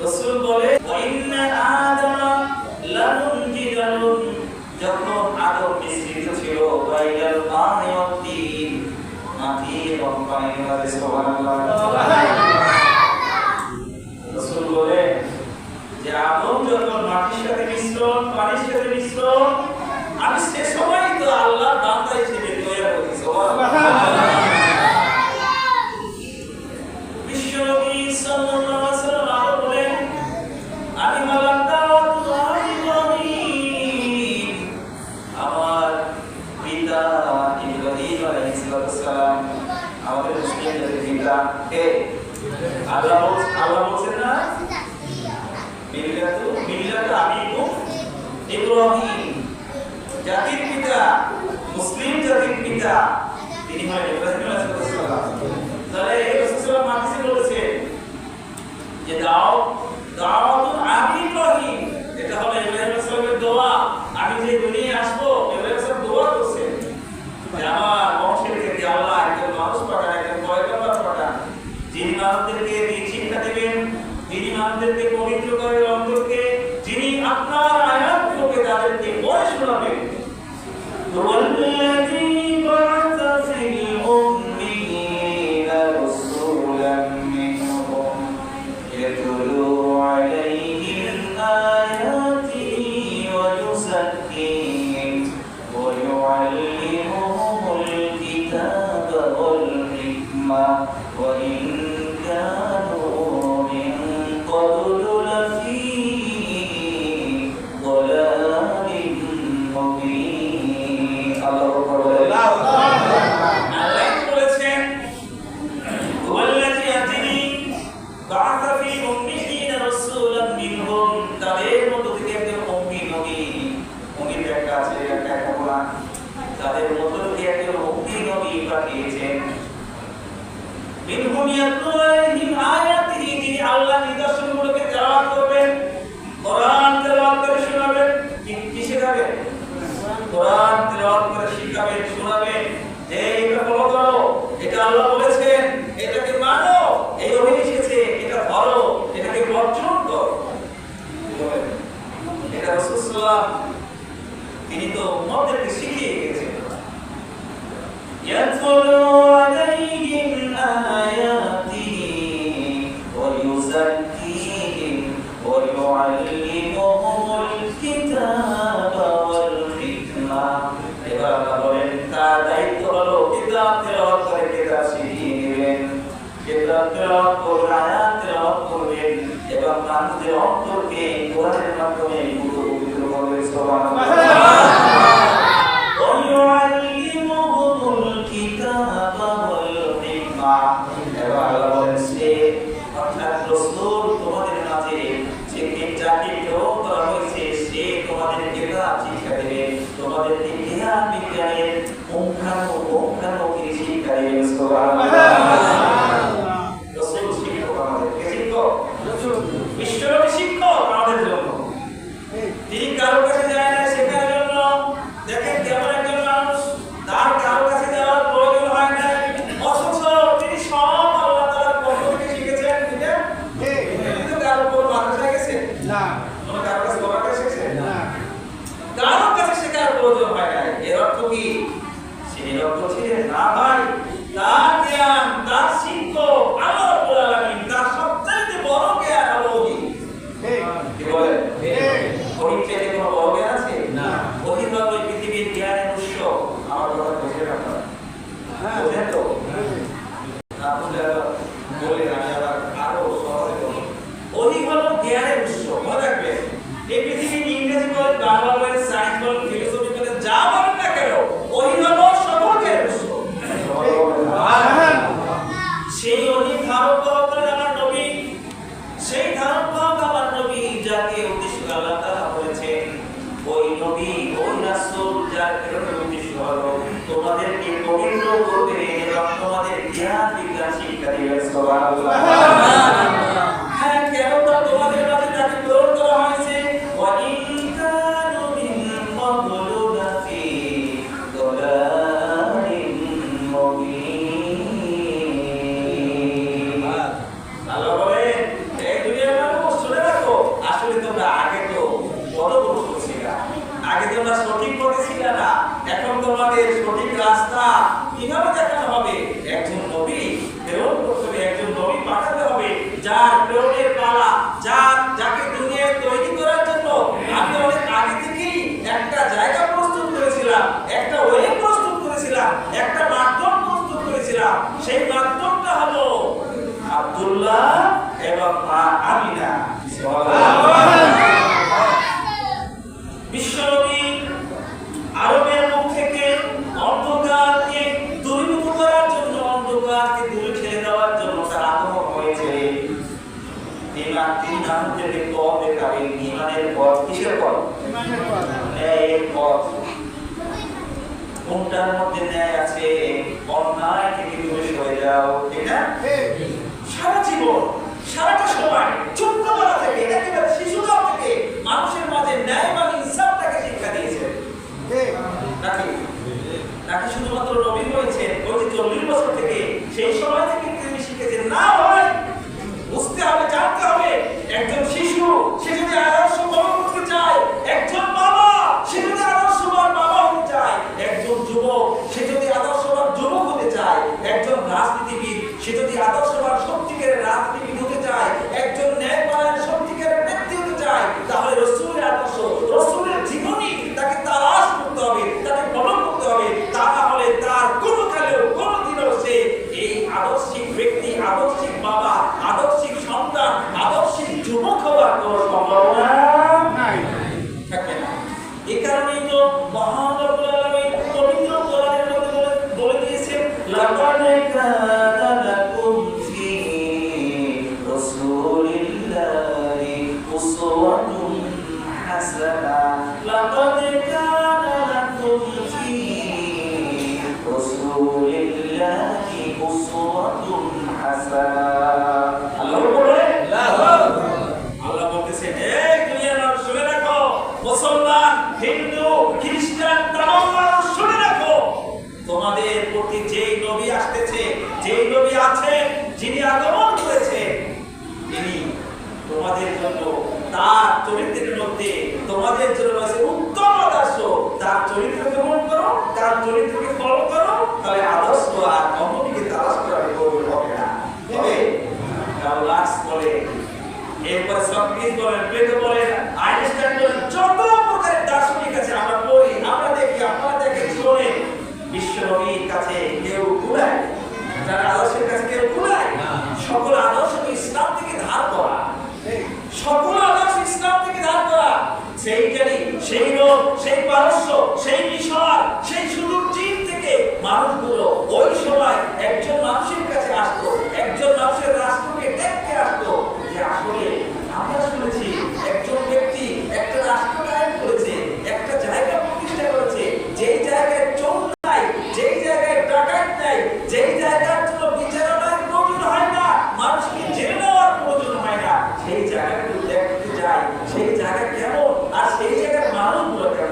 রাসূল বলে ইন্না আদামা লামুনজিদালুন, যখন আদম মিশ্রিত ছিল বাইনাল মা'i ওয়াত তিন, মাটি এবং পানির মাঝে। সুবহানাল্লাহ। রাসূল বলে যে আদম যখন মাটির সাথে মিশ্রণ, পানির সাথে মিশ্রণ, আমি সে সময় তো আল্লাহর বান্দা হিসেবে তৈরি হই। সুবহানাল্লাহ। বিশ্বনবী সাল্লাল্লাহু আলাইহি ওয়াসাল্লাম বলেন আমি হলাম দাওয়াতুল ইব্রাহিম, আমার পিতা ইব্রাহিম আলাইহিস সালাম আমাদের মুসলিমদের পিতা কে? আল্লাহ বলছেন না মিল্লাতু আবিকুম ইব্রাহিম, জাতির পিতা, মুসলিম জাতির পিতা তিনি হলেন ইব্রাহিম আলাইহিস সালাম। তাহলে রাসূলুল্লাহ মানসিক বলেছেন যে দাওয়াতুল ইব্রাহিম, এটা হলো ইব্রাহিম আলাইহিস সালামের দোয়া। আমি যে দুনিয়ায় আসবো ইব্রাহিম আলাইহিস সালাম দোয়া করছেন যে আমার বংশের থেকে আল্লাহ একজন মানুষ পাঠান, একজন পয়গম্বর পাঠান, যিনি মানুষদেরকে দিন শিক্ষা দেবেন, যিনি মানুষদেরকে পবিত্র করেন অন্তরকে, যিনি আপনার আয়াতগুলোকে তাদেরকে পড়ে শোনাবেন। والذي بعث في الأميين رسولا منهم يتلو عليهم آياته ويزكيهم ويعلمهم الكتاب والحكمة وإن كانوا من قبل لفي ضلال مبين। তাদের মধ্যে থেকে একজন মুক্তি নবী পাঠিয়েছেন, মিনহুম ইয়াতলু আলাইহিম আয়াতিহি, যিনি আল্লাহর নিদর্শনগুলোকে তেলাওয়াত করবেন, কোরআন তেলাওয়াত করে শোনাবেন। কি শেখাবেন? কোরআন তেলাওয়াত করে শিখাবেন, শোনাবেন যে এটা ফলো করো, এটা আল্লাহ বলেছেন, এটাকে মানো, এই ওহী এসেছে, এটা ধরো, এটাকে বর্জন করো। এটা রাসূলুল্লাহ তিনি তো উম্মতদেরকে শিখিয়ে গেছেন। ইয়াতলু আলাইহিম আয়াতিহি ওয়া ইউযাক্কিহিম ওয়া ইউআল্লিমুহুমুল কিতাবা ওয়াল হিকমা। এবার আল্লাহ বলেন তার দায়িত্ব হলো কিতাব তেলাওয়াত করে কিতাব শিখিয়ে দিবেন, কিতাব তেলাওয়াত করে আয়াত তেলাওয়াত করবেন এবং মানুষদের অন্তরকে কোরআনের মাধ্যমে পবিত্র করবেন। সুবহানাল্লাহ। বিশ্বব্যাপী শিক্ষক আমাদের জন্য, তিনি কারোর কাছে যায় না শেখার জন্য। দেখেন কেমন একজন মানুষ, তার কারোর কাছে যাওয়ার প্রয়োজন হয় না, অথচ তিনি সব আল্লাহ তাআলার পক্ষ থেকে শিখেছেন। কিন্তু কারোর উপর মাদ্রাসায় গেছেন না, কোনো কারোর কাছে বলার কাছে শিখেছেন না, কারোর কাছে শেখার প্রয়োজন হয় না। এর অর্থ কি? সেই অর্থ ছিলেন না ভাই, তার জ্ঞান, তার শিক্ষক আল্লাহ রাব্বুল আলামিন, তার সবচেয়ে বড় জ্ঞান হলো ওহী। কি বলেন? ওহী থেকে কোনো বড় জ্ঞান আছে না। ওহী হলো পৃথিবীর জ্ঞানের উৎস। আমার কথা বুঝে রাখবেন, হ্যাঁ বুঝেন তো? আপনারা বলে আমি আবার আরো সহজে বলবো। ওহী হলো জ্ঞানের উৎস। মনে রাখবেন, এই পৃথিবীর ইংরেজি বলেন, বাংলা বলেন, সায়েন্স বলেন, ফিলোসফি বলেন, যা বলেন না কেন, ওহী হলো সকল জ্ঞানের উৎস। সেই ওহী ধারণ করেন আমার নবী, সেই ধারণ আমার নবী যাকে উদ্দেশ্য আল্লাহ তাআলা বলেছেন, ওই নবী, ওই রাসূল যার উদ্দেশ্য হলো তোমাদেরকে পবিত্র করবে এবং তোমাদের জ্ঞান বিজ্ঞান শিক্ষা দিবে। সুবহানাল্লাহ। হ্যাঁ, কেন তা তোমাদের মাঝে তাকে প্রেরণ করা হয়েছে। ওয়া ইন কানু মিন ক্বাবলু লাফি দালালিন মুবিন। আল্লাহ বলেন, এই দুনিয়ার মানুষ শুনে ফেরাউনের পালা, যাকে দুনিয়ায় তৈরি করার জন্য আমি অনেক আগে থেকেই একটা জায়গা প্রস্তুত করেছিলাম, একটা ওয়ে প্রস্তুত করেছিলাম, একটা মাধ্যম প্রস্তুত করেছিলাম। সেই মাধ্যমটা হলো আব্দুল্লাহ এবং আমিনা। বিশ্বনবী আরবের মুখ থেকে অন্ধকারকে দূরীভূত করার জন্য, অন্ধকারকে দূরে ঠেলে দেওয়ার জন্য তার আগমন হয়েছে। তিনি মানুষদেরকে পথ দেখাবেন, ঈমানের পথ। কিসের পথ? ন্যায়ের পথ। কোনটার মধ্যে ন্যায় আছে? অন্যায় থেকে দূরে সরে যাও, ঠিক না? সারা জীবন, সারাটা সময় ছোট্টবেলা থেকে একেবারে শিশুকাল থেকে মানুষের মাঝে ন্যায় মানে ইনসাফটাকে শিক্ষা দিয়েছেন। নাকি শুধুমাত্র নবী হয়েছেন ওই যে 40 বছর থেকে, সেই সময় থেকে তিনি শিখেছেন? না ভাই, বুঝতে হবে, জানতে হবে। একজন শিশু সে যদি আদর্শ গ্রহণ করতে চায়, একজন বাবা সে যদি আদর্শবান বাবা হতে চায়, একজন যুবক সে যদি আদর্শবান যুবক হতে চায়, একজন রাজনীতিবিদ সে যদি আদর্শবান সত্যিকারের রাজনীতিবিদ হতে চায়, একজন ন্যায়পরায়ণ সত্যিকারের ব্যক্তি হতে চায়, তাহলে রাসূলের আদর্শ, রাসূলের জীবনী তাকে তালাশ করতে হবে, তাকে ফলো করতে হবে। তা না হলে তার কোনো কালেও কোনোদিনও সে এই আদর্শিক ব্যক্তি, আদর্শিক বাবা, আদর্শিক সন্তান, আদর্শিক যুবক হওয়ার কোনো সম্ভাবনা নাই, থাকবে না। এই কারণেই তো মহান রব্বুল আলামিন পবিত্র কোরআনের মধ্যে বলে দিয়েছেন, লাকাদ কানা লাকুম ফি রাসূলিল্লাহি উসওয়াতুন হাসানাহ। লাকাদ কানা লাকুম ফি রাসূলিল্লাহি উসওয়াতুন হাসানাহ। আল্লাহ বলে, আল্লাহ বলতেছেন, এই দুনিয়ার মানুষ শুনে রাখো, মুসলমান, হিন্দু, খ্রিস্টান, তামাম মানুষ শুনে রাখো, তোমাদের প্রতি যেই নবী আসতেছে, যেই নবী আছেন, যিনি আগমন করেছেন, তিনি তোমাদের জন্য তার চরিত্রের মধ্যে তোমাদের জন্য আছে উত্তম আদর্শ। তার চরিত্র গ্রহণ করো, তার চরিত্রকে ফলো করো, তাহলে আদর্শ আর অন্যদিকে তালাশ করার প্রয়োজন হবে না। তবে লাক্স বলে, এরপর সক্রেটিস বলেন, প্লেটো বলেন, আইনস্টাইন বলেন, যত প্রকারের দার্শনিক আছে আমরা পড়ি, আমরা দেখি, আপনারা দেখেন, শোনেন, বিশ্বনবীর কাছে কেউ কুলায়, তার আদর্শের কাছে কেউ কুলায় না। সকল আদর্শ ইসলাম থেকে ধার করা, সকল আদর্শ ইসলাম থেকে ধার করা। সেই জানি, সেই রোগ, সেই পারস্য, সেই মিশর, সেই সুদূর চীন থেকে মানুষগুলো ওই সময় একজন মানুষের কাছে আসতো, একজন মানুষের রাষ্ট্রকে দেখতে আসতো, যে আসলে আমরা শুনেছি একজন ব্যক্তি একটা রাষ্ট্র কায়েম করেছে, একটা জায়গা প্রতিষ্ঠা করেছে, যেই জায়গায় চোর নাই, যেই জায়গায় ডাকাত নাই, যেই জায়গার জন্য বিচারণার প্রয়োজন হয় না, মানুষকে জেলে নেওয়ার প্রয়োজন হয় না, সেই জায়গাগুলো দেখতে যায়, সেই জায়গা কেমন আর সেই জায়গার মানুষগুলো কেমন।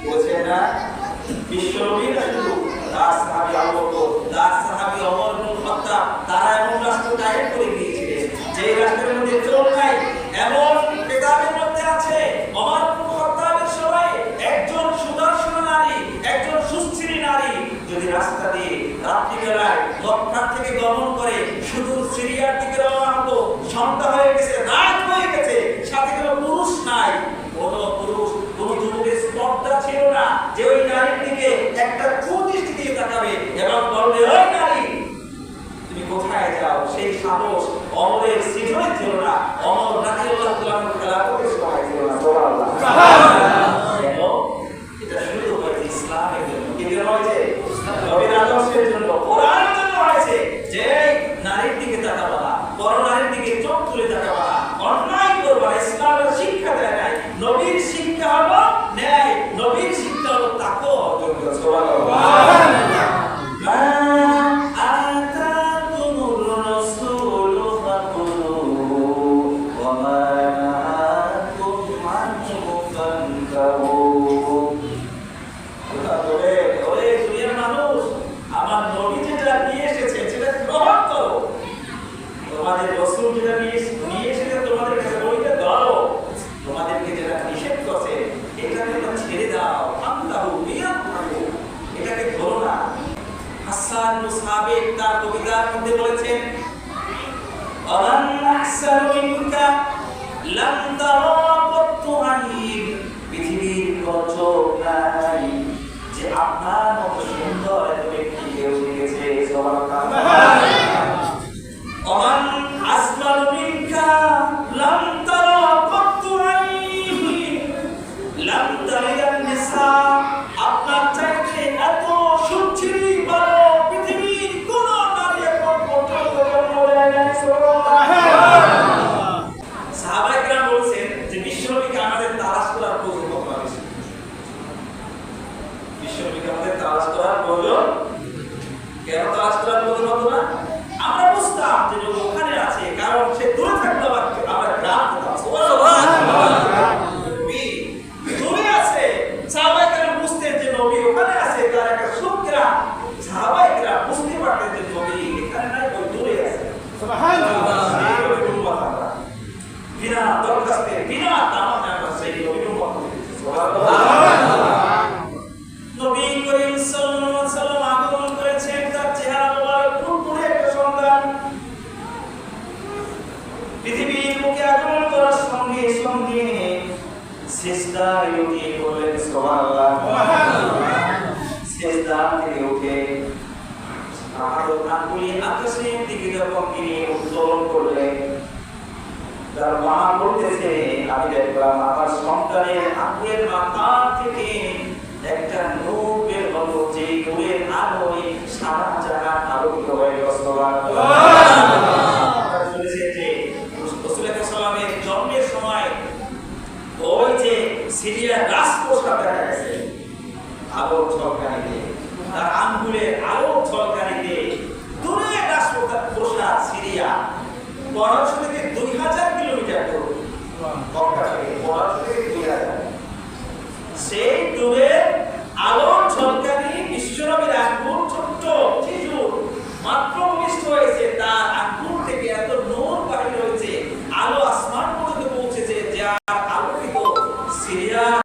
বলছেন না বিশ্বনবী না শুধু তার সাহাবী আবু বকর, তার সাহাবী ওমর ইবনে খাত্তাব, তারা এমন রাষ্ট্র কায়েম করে দিয়েছিলেন যে রাষ্ট্রের মধ্যে চোর নাই। এমন কিতাবের মধ্যে আছে, ওমর ইবনে খাত্তাবের সময় একজন সুদর্শন নারী, একজন সুস্থিরী নারী যদি রাস্তা দিয়ে রাত্রিবেলায় মক্কা থেকে গমন করে সুদূর সিরিয়ার দিকে রওনা হতো, সন্ধ্যা হয়ে গেছে, রাত হয়ে গেছে, সাথে কোনো পুরুষ নাই, কোনো পুরুষ, কোনো যুবকের স্পর্ধা ছিল না যে ওই নারীর দিকে একটা কুদৃষ্টি দিয়ে তাকাবে এবং বলবে, ওই নারী তুমি কোথায় যাও। সেই সাহস অমরের সৃজনে ছিল না, অমর রাদিয়াল্লাহু তাআলা খেলাফতের সময় ছিল না। সুবহানাল্লাহ। এটা শুরু হয়েছে ইসলামের জন্য, কি জন্য হয়েছে? নবীর আদর্শের জন্য, কোরআনের জন্য হয়েছে। যে নারীর দিকে তাকাবা না, পর নারীর দিকে চোখ তুলে তাকাবা না, অন্যায় করবা, ইসলামের শিক্ষা দেয় নাই। নবীর শিক্ষা হলো ন্যায়, নবীর শিক্ষা হলো তাকওয়া অর্জন করা। সুবহানাল্লাহ। তোমাদের রাসূল যেটা নিয়ে এসেছে তোমাদের কাছে ওইটা ধরো, তোমাদেরকে যেটা নিষেধ করছে এটাকে তোমরা ছেড়ে দাও, আল্লাহু বিয়াহু, এটাকে ধরো না। হাসান ইবনে সাবিত তার কবিতার মধ্যে বলেছেন, আহসানু মিনকা লাম তারা কত্তু আইন, পৃথিবীর কোন চোখ নাই যে আপনার মতো সুন্দর এক ব্যক্তি কেউ দেখেছে। সুবহানাল্লাহ। ওমান আসমানু মিনকা লাম তারা কত্তু আইন লাম তারিদান নিসা, আপনার চাইতে এত সুচিরি বড় পৃথিবীর কোন নারী এখন পর্যন্ত জন্ম দেয় নাই। সাহাবায়ে কেরাম বলছেন যে বিশ্বনবীকে আমাদের তালাশ করার প্রয়োজন কত আছে। বিশ্বনবীকে আমাদের তালাশ করার প্রয়োজন, কেন তালাশ করার প্রয়োজন হতো না? আমরা বুঝতাম যে নবী ওখানে আছে, কারণ সে দূরে থাকতো, আমরা গ্রাম করতাম। দূরে আছে, সাহাবায়ে কেরাম বুঝতেন যে নবী ওখানে আছে, তার একটা সুগ্রাম। সাহাবায়ে কেরাম বুঝতে পারতেন যে নবী এখানে নাই, ওই দূরে আছে। সুবহানাল্লাহ। বিনা দরখাস্তে বিনা দামাতে আমরা সেই নবীর উম্মত হয়েছি। সুবহানাল্লাহ। নবী করিম সাল্লাল্লাহু আলাইহি ওয়াসাল্লাম আগমন করেছেন, তার চেহারা মোবারক ফুরফুরে একটা সন্তান। পৃথিবীর মুখে আগমন করার সঙ্গে সঙ্গে সিজদায় উঠে বললেন সুবহানাল্লাহ। সিজদা থেকে উঠে আঙ্গুলি আকাশের দিকে যখন তিনি উত্তোলন করলেন, তার মা বলতেছে, আমি দেখলাম আমার সন্তানের আঙ্গুলের মাথা থেকে একটা নূর বের হলো, যে নূরের আলোয় সারা জাহান আলোকিত হয়ে গেল। সুবহানাল্লাহ। শুনেছেন যে রাসূল সাল্লামের জন্মের সময় ওই যে সিরিয়ার রাজপ্রাসাদ দেখা গেছে আলোর ঝলকানিতে, তার আঙ্গুলের আলোর ঝলকানিতে দূরে রাজপ্রাসাদ সিরিয়া 1200 থেকে 2000